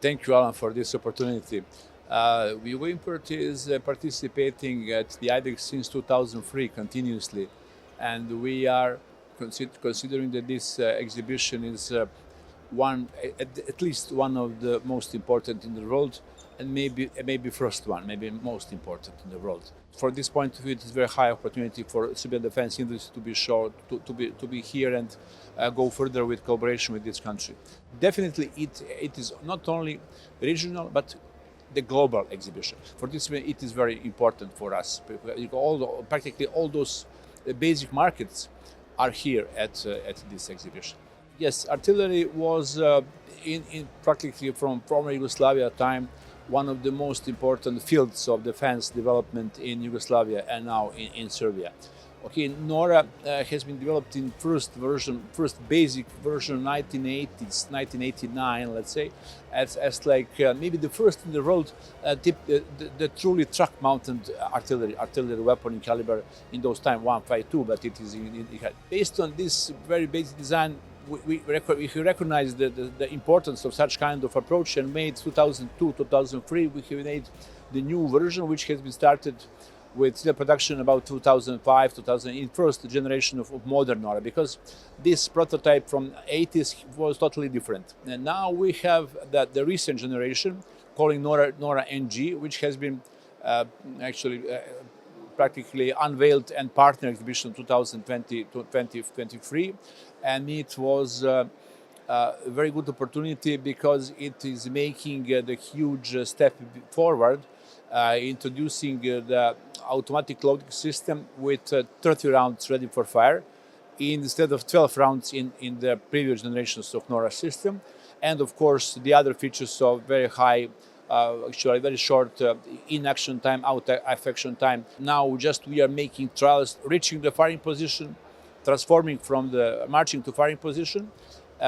Thank you, Alan, for this opportunity. Yugoimport is participating at the IDEX since 2003 continuously, and we are considering that this exhibition is at least one of the most important in the world, and maybe first one, maybe most important in the world. For this point of view, it is a very high opportunity for Serbian defense industry to be shown, to be here and go further with cooperation with this country. Definitely, it is not only regional but the global exhibition. For this, it is very important for us. Practically all those basic markets are here at this exhibition. Yes, artillery was in practically from former Yugoslavia time one of the most important fields of defense development in Yugoslavia and now in Serbia. Okay, NORA has been developed in first basic version 1980s, 1989, let's say, as like maybe the first in the world the truly truck-mounted artillery weapon in caliber in those time 152, but it is based on this very basic design. We recognize the importance of such kind of approach and made 2002, 2003, we have made the new version, which has been started with the production about 2005, 2000, in first generation of modern NORA, because this prototype from 80s was totally different. And now we have the recent generation, calling NORA NG, which has been actually practically unveiled and partner exhibition 2020 to 2023, and it was a very good opportunity because it is making the huge step forward, introducing the automatic loading system with 30 rounds ready for fire instead of 12 rounds in the previous generations of NORA system, and of course the other features of very high actually very short in-action time, out-action time. Now just we are making trials, reaching the firing position, transforming from the marching to firing position,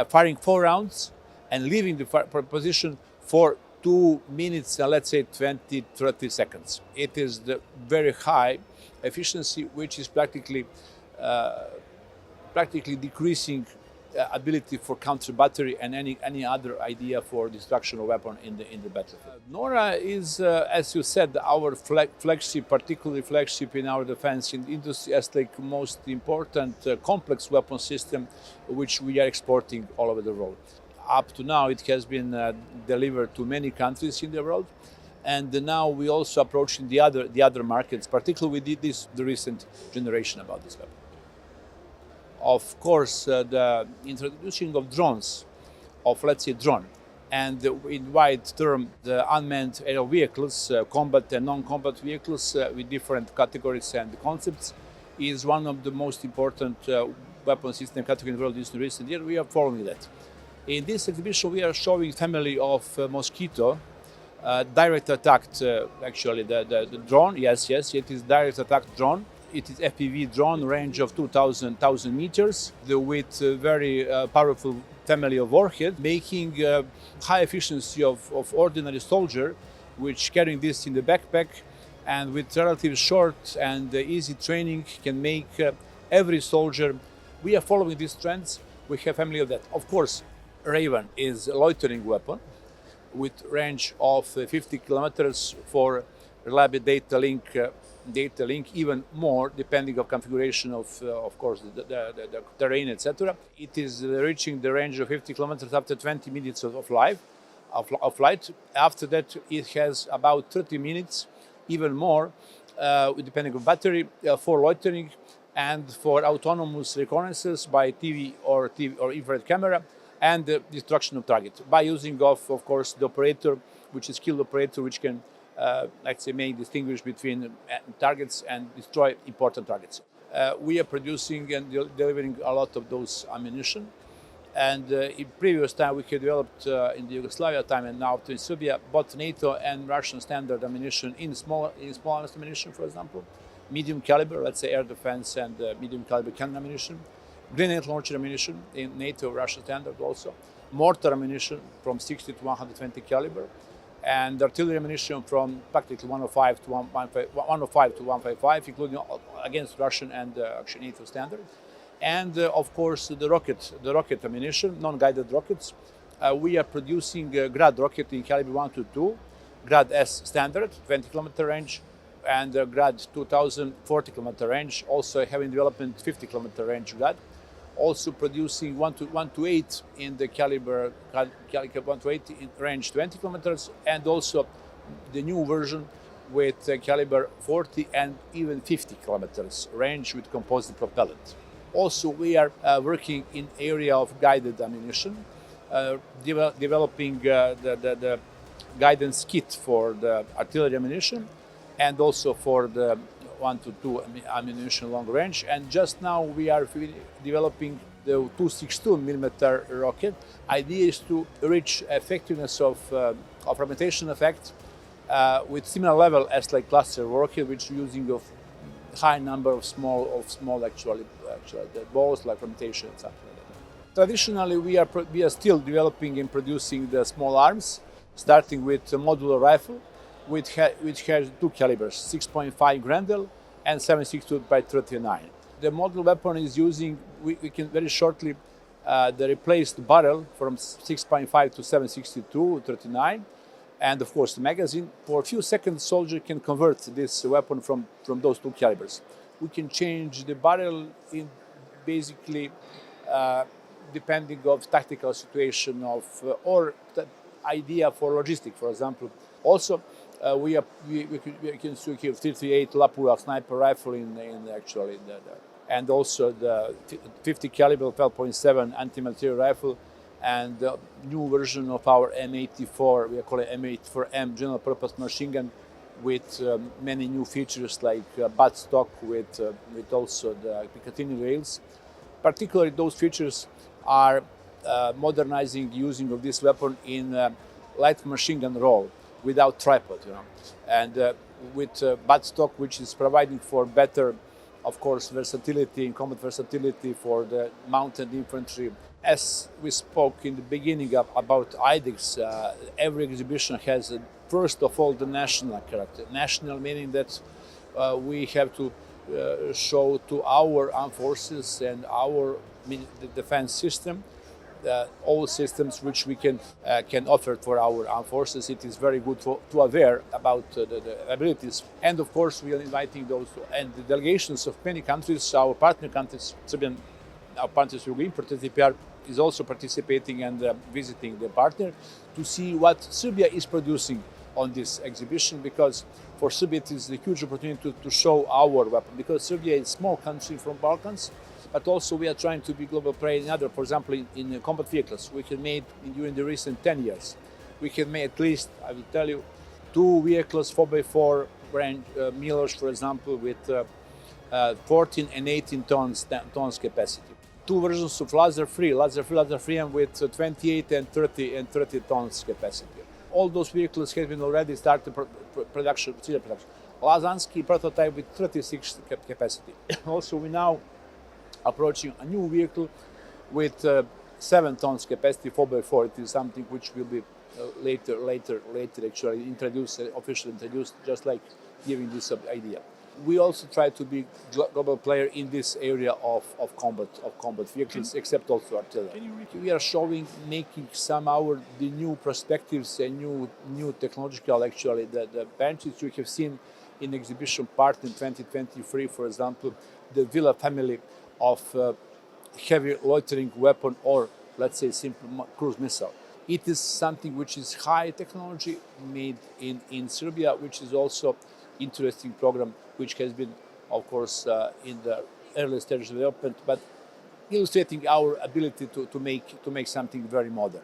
firing 4 rounds, and leaving the position for 2 minutes and let's say 20-30 seconds. It is the very high efficiency, which is practically decreasing ability for counter battery and any other idea for destruction of weapon in the battlefield. NORA is, as you said, our flagship, particularly flagship in our defense industry, as like most important complex weapon system, which we are exporting all over the world. Up to now, it has been delivered to many countries in the world, and now we also approaching the other markets, particularly with the recent generation about this weapon. Of course, the introducing of drones, let's say drone, and in wide term, the unmanned aerial vehicles, combat and non-combat vehicles with different categories and concepts, is one of the most important weapon system category in the world in recent years. We are following that. In this exhibition, we are showing family of Mosquito, direct attacked, actually the drone. Yes, it is direct attack drone. It is FPV drone, range of 2,000 meters, with very powerful family of warhead, making high efficiency of ordinary soldier, which carrying this in the backpack, and with relatively short and easy training can make every soldier. We are following these trends. We have family of that. Of course, Raven is a loitering weapon with range of 50 kilometers for reliable data link, even more depending on configuration of course the terrain, etc. It is reaching the range of 50 kilometers after 20 minutes of flight. After that, it has about 30 minutes, even more, depending on battery, for loitering and for autonomous reconnaissance by TV or infrared camera, and the destruction of target by using of course the operator, which is skilled operator, which can let's say may distinguish between targets and destroy important targets. We are producing and delivering a lot of those ammunition, and in previous time we have developed in the Yugoslavia time and now in Serbia both NATO and Russian standard ammunition in small ammunition, for example, medium caliber, let's say air defense and medium caliber cannon ammunition, grenade launcher ammunition in NATO Russian standard also, mortar ammunition from 60 to 120 caliber, and artillery ammunition from practically 105 to 155, including against Russian and actually NATO standard, and of course the rocket ammunition, non-guided rockets, we are producing Grad rocket in caliber 122, Grad S standard, 20 kilometer range, and Grad 2000, 40 kilometer range, also having development 50 kilometer range Grad. Also producing 128 in the caliber 128 in range 20 kilometers, and also the new version with caliber 40 and even 50 kilometers range with composite propellant. Also, we are working in area of guided ammunition, developing the guidance kit for the artillery ammunition and also for the 122 ammunition long range. And just now we are developing the 262 millimeter rocket. Idea is to reach effectiveness of fragmentation effect with similar level as like Lazar rocket, which using of high number of small actually the balls like fragmentation and something like that. Traditionally, we are still developing and producing the small arms, starting with a modular rifle, which has two calibers, 6.5 Grendel and 7.62 by 39. The model weapon is using, we can very shortly replace the barrel from 6.5 to 7.62, 39, and of course the magazine. For a few seconds, soldier can convert this weapon from those two calibers. We can change the barrel in basically depending of tactical situation or the idea for logistic, for example. Also, we can still have 338 Lapua sniper rifle and also the 50 caliber 12.7 anti-material rifle, and the new version of our M84, we call it M84M general purpose machine gun, with many new features like butt stock with also the Picatinny rails. Particularly, those features are modernizing using of this weapon in light machine gun role without tripod, and with butt stock, which is providing for better, of course, versatility and combat versatility for the mounted infantry. As we spoke in the beginning about IDEX, every exhibition has, first of all, the national character. National meaning that we have to show to our armed forces and our defense system all systems which we can offer for our armed forces. It is very good to aware about the abilities. And of course, we are inviting those and the delegations of many countries, our partner countries, Serbian, our partners Yugoimport-SDPR is also participating and visiting the partner to see what Serbia is producing on this exhibition, because for Serbia it is a huge opportunity to show our weapon, because Serbia is a small country from Balkans, but also we are trying to be global player in other, for example, in combat vehicles. We have made, during the recent 10 years, we have made at least, I will tell you, 2 vehicles 4x4 range, Milosh, for example, with 14 and 18 tons capacity. 2 versions of Lazar free and with 28 and 30 tons capacity. All those vehicles have been already started production. Lazanski prototype with 36 capacity. Also, we now approaching a new vehicle with 7 tons capacity, 4x4. It is something which will be later actually introduced, officially introduced, just like giving this idea. We also try to be global player in this area of combat vehicles, except also artillery. We are showing, making the new perspectives and new technological actually the benches you have seen in exhibition part in 2023, for example, the Villa family of heavy loitering weapon, or let's say simple cruise missile. It is something which is high technology made in Serbia, which is also interesting program, which has been, of course, in the early stages of development, but illustrating our ability to make something very modern.